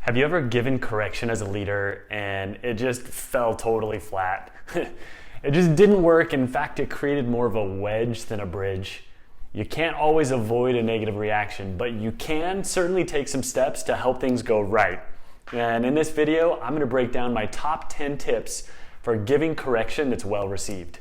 Have you ever given correction as a leader and it just fell totally flat? It just didn't work. In fact, it created more of a wedge than a bridge. You can't always avoid a negative reaction, but you can certainly take some steps to help things go right. And in this video, I'm going to break down my top 10 tips for giving correction that's well received.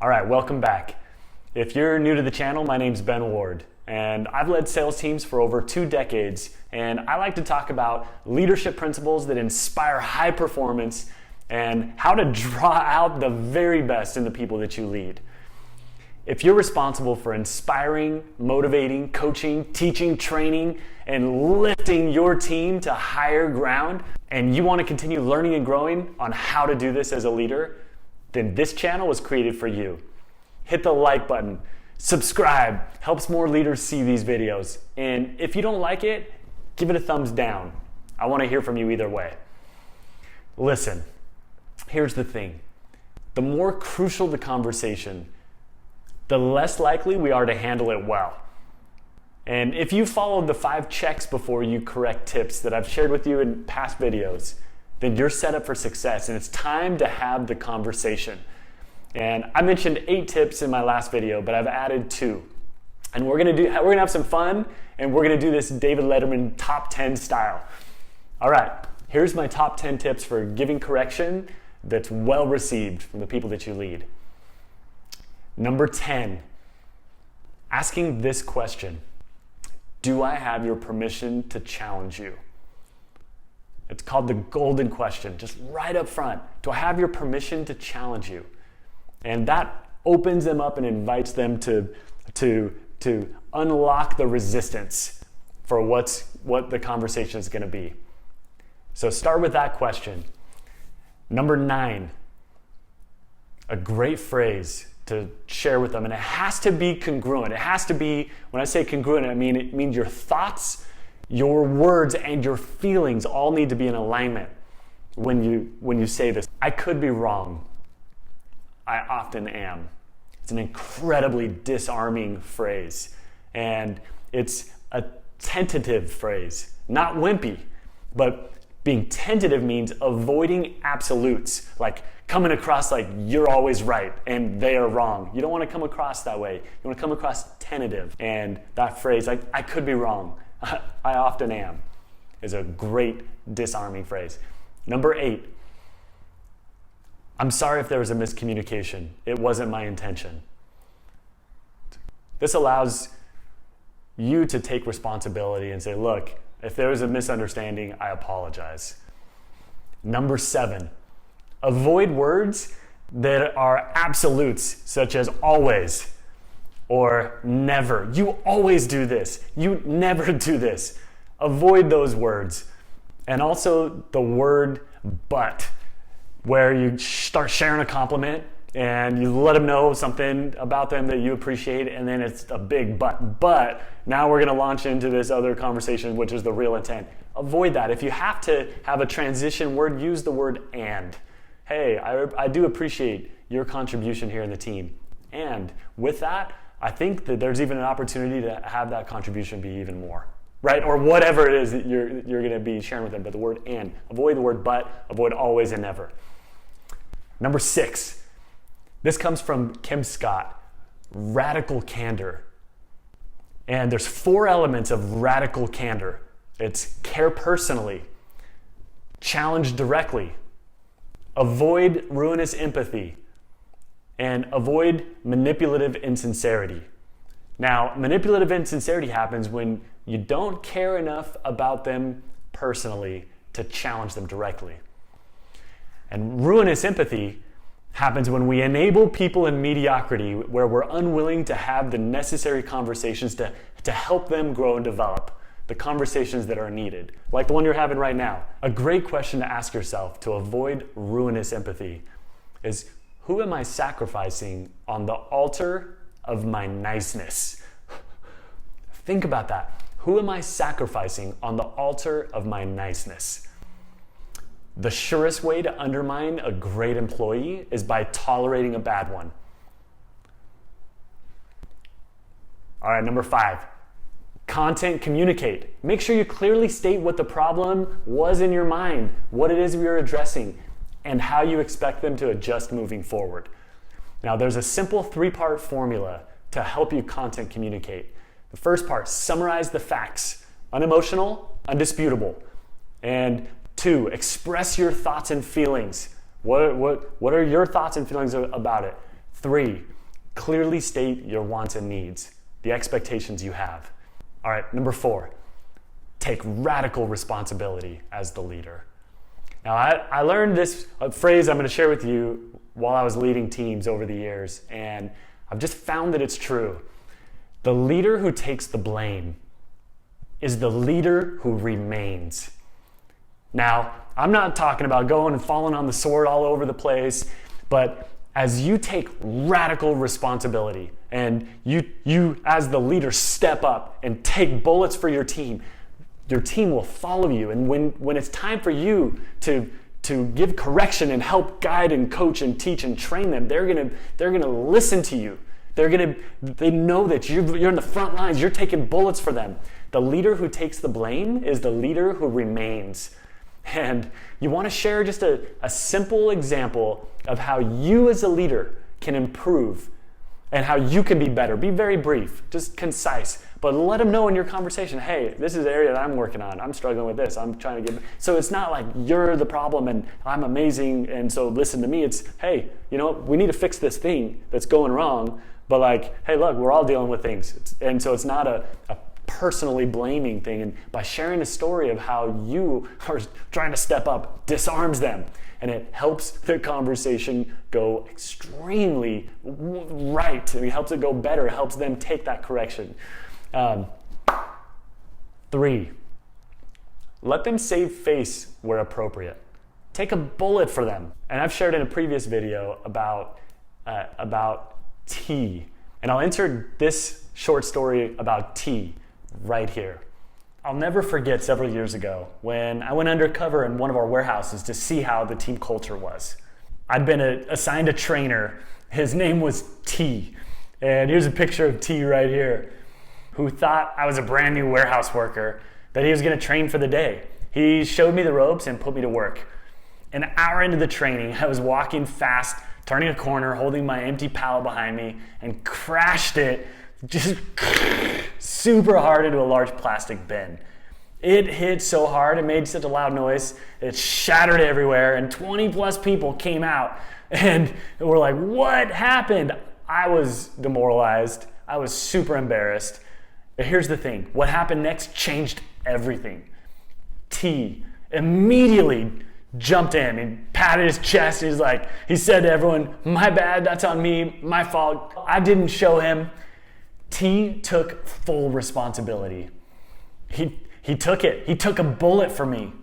All right, welcome back. If you're new to the channel, my name's Ben Ward, and I've led sales teams for over 2 decades, and I like to talk about leadership principles that inspire high performance and how to draw out the very best in the people that you lead. If you're responsible for inspiring, motivating, coaching, teaching, training, and lifting your team to higher ground, and you want to continue learning and growing on how to do this as a leader, then this channel was created for you. Hit the like button, subscribe, helps more leaders see these videos. And if you don't like it, give it a thumbs down. I want to hear from you either way. Listen, here's the thing. The more crucial the conversation, the less likely we are to handle it well. And if you followed the 5 checks before you correct tips that I've shared with you in past videos, then you're set up for success, and it's time to have the conversation. And I mentioned 8 tips in my last video, but I've added 2. And we're gonna have some fun, and we're gonna do this David Letterman top 10 style. All right, here's my top 10 tips for giving correction that's well received from the people that you lead. Number 10, asking this question: do I have your permission to challenge you? It's called the golden question, just right up front. Do I have your permission to challenge you? And that opens them up and invites them to unlock the resistance for what the conversation is going to be. So start with that question. Number 9, a great phrase to share with them, and it has to be congruent. It has to be, when I say congruent, I mean it means your thoughts, your words, and your feelings all need to be in alignment when you say this. I could be wrong. I often am. It's an incredibly disarming phrase. And it's a tentative phrase, not wimpy. But being tentative means avoiding absolutes, like coming across like you're always right and they are wrong. You don't want to come across that way. You want to come across tentative. And that phrase, like, I could be wrong, I often am, is a great disarming phrase. Number 8, I'm sorry if there was a miscommunication. It wasn't my intention. This allows you to take responsibility and say, look, if there was a misunderstanding, I apologize. Number 7, avoid words that are absolutes, such as always or never. You always do this. You never do this. Avoid those words. And also the word but, where you start sharing a compliment and you let them know something about them that you appreciate, and then it's a big but. But now we're going to launch into this other conversation, which is the real intent. Avoid that. If you have to have a transition word, use the word and. Hey, I do appreciate your contribution here in the team. And with that, I think that there's even an opportunity to have that contribution be even more, right? Or whatever it is that you're going to be sharing with them. But the word and, avoid the word but, avoid always and never. Number 6, this comes from Kim Scott, radical candor. And there's 4 elements of radical candor. It's care personally, challenge directly, avoid ruinous empathy, and avoid manipulative insincerity. Now, manipulative insincerity happens when you don't care enough about them personally to challenge them directly. And ruinous empathy happens when we enable people in mediocrity, where we're unwilling to have the necessary conversations to help them grow and develop, the conversations that are needed, like the one you're having right now. A great question to ask yourself to avoid ruinous empathy is, who am I sacrificing on the altar of my niceness? Think about that. Who am I sacrificing on the altar of my niceness? The surest way to undermine a great employee is by tolerating a bad one. All right, number 5, content communicate. Make sure you clearly state what the problem was in your mind, what it is we are addressing, and how you expect them to adjust moving forward. Now, there's a simple 3-part formula to help you content communicate. The first part, summarize the facts. Unemotional, undisputable. And 2, express your thoughts and feelings. What are your thoughts and feelings about it? 3, clearly state your wants and needs, the expectations you have. All right, number 4, take radical responsibility as the leader. Now, I learned this phrase I'm going to share with you while I was leading teams over the years, and I've just found that it's true. The leader who takes the blame is the leader who remains. Now, I'm not talking about going and falling on the sword all over the place, but as you take radical responsibility and you as the leader step up and take bullets for your team will follow you. And when it's time for you to give correction and help guide and coach and teach and train them, they're gonna listen to you. They know that you're in the front lines, you're taking bullets for them. The leader who takes the blame is the leader who remains. And you want to share just a simple example of how you as a leader can improve and how you can be better. Be very brief, just concise, but let them know in your conversation, hey, this is the area that I'm working on. I'm struggling with this. I'm trying to get... So it's not like you're the problem and I'm amazing and so listen to me. It's, hey, we need to fix this thing that's going wrong, but like, hey, look, we're all dealing with things. And so it's not a personally blaming thing, and by sharing a story of how you are trying to step up disarms them, and it helps the conversation go extremely right. It helps it go better, it helps them take that correction. 3, let them save face where appropriate. Take a bullet for them. And I've shared in a previous video about tea, and I'll insert this short story about tea right here. I'll never forget several years ago when I went undercover in one of our warehouses to see how the team culture was. I'd been assigned a trainer. His name was T. And here's a picture of T right here, who thought I was a brand new warehouse worker, that he was going to train for the day. He showed me the ropes and put me to work. An hour into the training, I was walking fast, turning a corner, holding my empty pallet behind me, and crashed it just super hard into a large plastic bin. It hit so hard, it made such a loud noise, it shattered everywhere, and 20 plus people came out and were like, what happened? I was demoralized. I was super embarrassed. But here's the thing, what happened next changed everything. T immediately jumped in and patted his chest. He said to everyone, my bad, that's on me, my fault. I didn't show him. T took full responsibility. He took it. He took a bullet for me.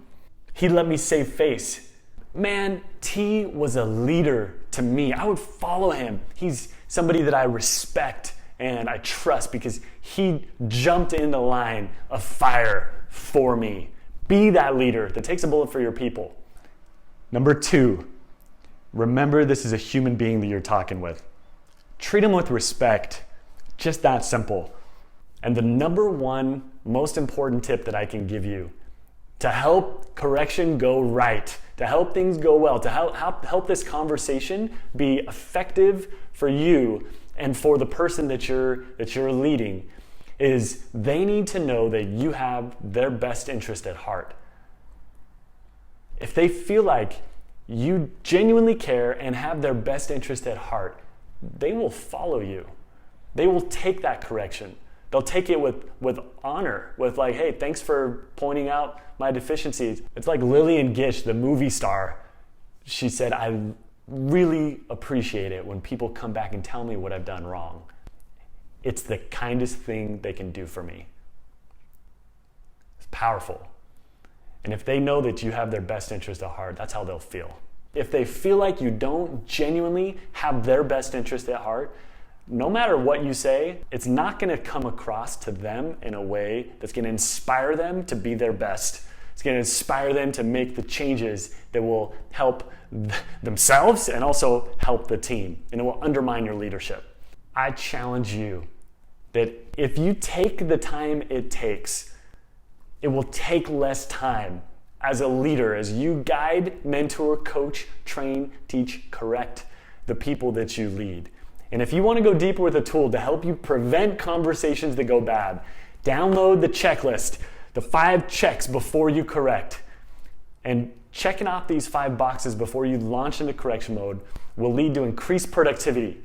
He let me save face. Man, T was a leader to me. I would follow him. He's somebody that I respect and I trust because he jumped in the line of fire for me. Be that leader that takes a bullet for your people. Number 2, remember this is a human being that you're talking with. Treat him with respect. Just that simple. And the number 1 most important tip that I can give you to help correction go right, to help things go well, to help this conversation be effective for you and for the person that you're leading, is they need to know that you have their best interest at heart. If they feel like you genuinely care and have their best interest at heart, they will follow you. They will take that correction. They'll take it with honor, with like, hey, thanks for pointing out my deficiencies. It's like Lillian Gish, the movie star. She said, I really appreciate it when people come back and tell me what I've done wrong. It's the kindest thing they can do for me. It's powerful. And if they know that you have their best interest at heart, that's how they'll feel. If they feel like you don't genuinely have their best interest at heart, no matter what you say, it's not going to come across to them in a way that's going to inspire them to be their best. It's going to inspire them to make the changes that will help themselves and also help the team, and it will undermine your leadership. I challenge you that if you take the time it takes, it will take less time as a leader as you guide, mentor, coach, train, teach, correct the people that you lead. And if you want to go deeper with a tool to help you prevent conversations that go bad, download the checklist, the 5 checks before you correct. And checking off these 5 boxes before you launch into correction mode will lead to increased productivity,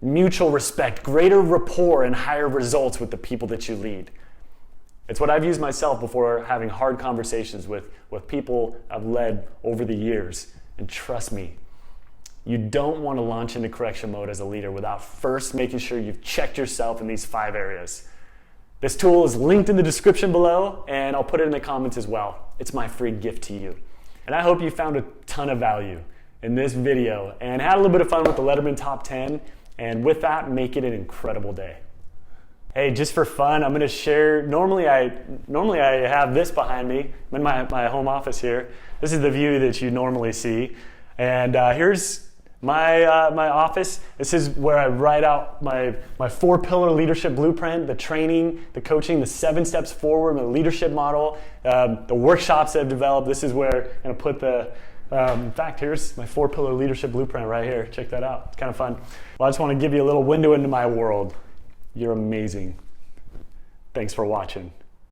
mutual respect, greater rapport, and higher results with the people that you lead. It's what I've used myself before having hard conversations with people I've led over the years. And trust me, you don't want to launch into correction mode as a leader without first making sure you've checked yourself in these 5 areas. This tool is linked in the description below, and I'll put it in the comments as well. It's my free gift to you. And I hope you found a ton of value in this video and had a little bit of fun with the Letterman Top 10. And with that, make it an incredible day. Hey, just for fun, I'm going to share. Normally I have this behind me. I'm in my home office here. This is the view that you normally see. And here's my office. This is where I write out my 4-pillar leadership blueprint, the training, the coaching, the 7 steps forward, my leadership model, the workshops that I've developed. This is where I'm going to put the, in fact, here's my 4-pillar leadership blueprint right here. Check that out. It's kind of fun. Well, I just want to give you a little window into my world. You're amazing. Thanks for watching.